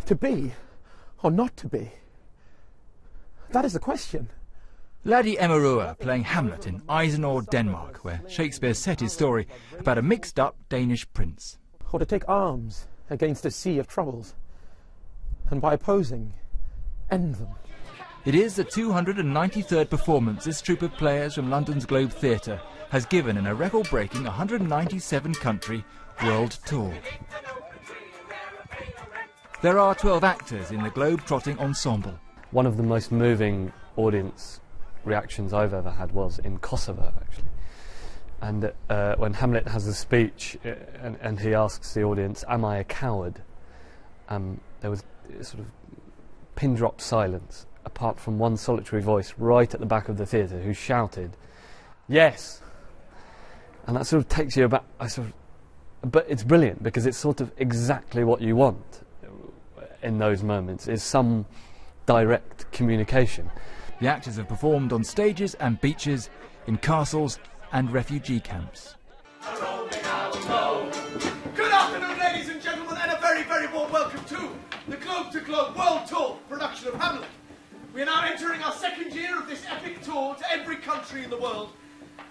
To be or not to be? That is the question. Laddie Emmerua playing Hamlet in Elsinore, Denmark, where Shakespeare set his story about a mixed-up Danish prince. Or to take arms against a sea of troubles, and by opposing, end them. It is the 293rd performance this troupe of players from London's Globe Theatre has given in a record-breaking 197-country world tour. There are 12 actors in the globe-trotting ensemble. One of the most moving audience reactions I've ever had was in Kosovo, actually. And when Hamlet has a speech and he asks the audience, "Am I a coward?" There was sort of pin-drop silence, apart from one solitary voice right at the back of the theatre who shouted, "Yes!" And that sort of takes you aback. But it's brilliant because it's sort of exactly what you want in those moments, is some direct communication. The actors have performed on stages and beaches, in castles and refugee camps. Good afternoon, ladies and gentlemen, and a very, very warm welcome to the Globe to Globe World Tour production of Hamlet. We are now entering our second year of this epic tour to every country in the world.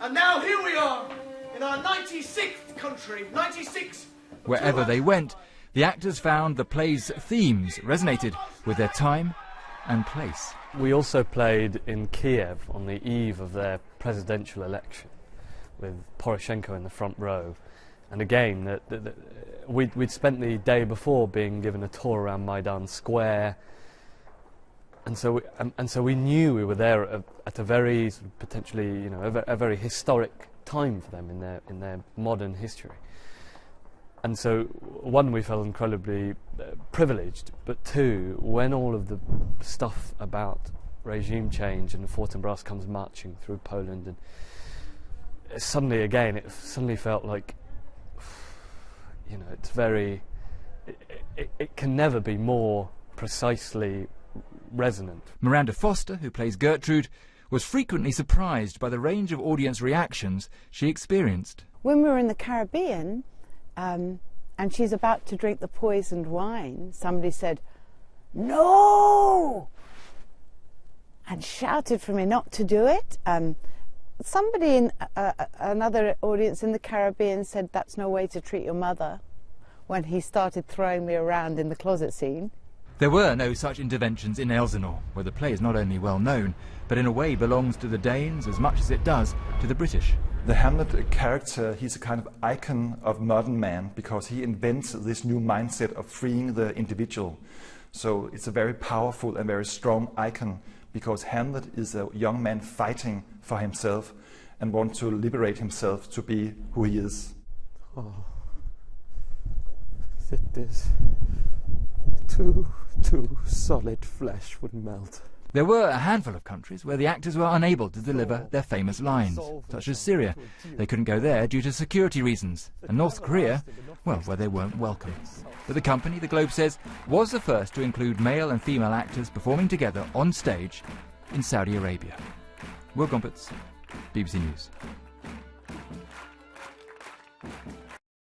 And now here we are in our 96th country, 96. Wherever they went, the actors found the play's themes resonated with their time and place. We also played in Kiev on the eve of their presidential election, with Poroshenko in the front row. And again, we'd spent the day before being given a tour around Maidan Square, and so we knew we were there at a very potentially, a very historic time for them in their modern history. And so, one, we felt incredibly privileged, but two, when all of the stuff about regime change and Fortinbras comes marching through Poland, and it suddenly felt like, it's very, it can never be more precisely resonant. Miranda Foster, who plays Gertrude, was frequently surprised by the range of audience reactions she experienced. When we were in the Caribbean, and she's about to drink the poisoned wine, somebody said, "No!" and shouted for me not to do it. Somebody in another audience in the Caribbean said, "That's no way to treat your mother," when he started throwing me around in the closet scene. There were no such interventions in Elsinore, where the play is not only well known, but in a way belongs to the Danes as much as it does to the British. The Hamlet character, he's a kind of icon of modern man because he invents this new mindset of freeing the individual. So it's a very powerful and very strong icon because Hamlet is a young man fighting for himself and wants to liberate himself to be who he is. Oh, that is too solid flesh would melt. There were a handful of countries where the actors were unable to deliver their famous lines, such as Syria. They couldn't go there due to security reasons, and North Korea, well, where they weren't welcome. But the company, the Globe says, was the first to include male and female actors performing together on stage in Saudi Arabia. Will Gompertz, BBC News.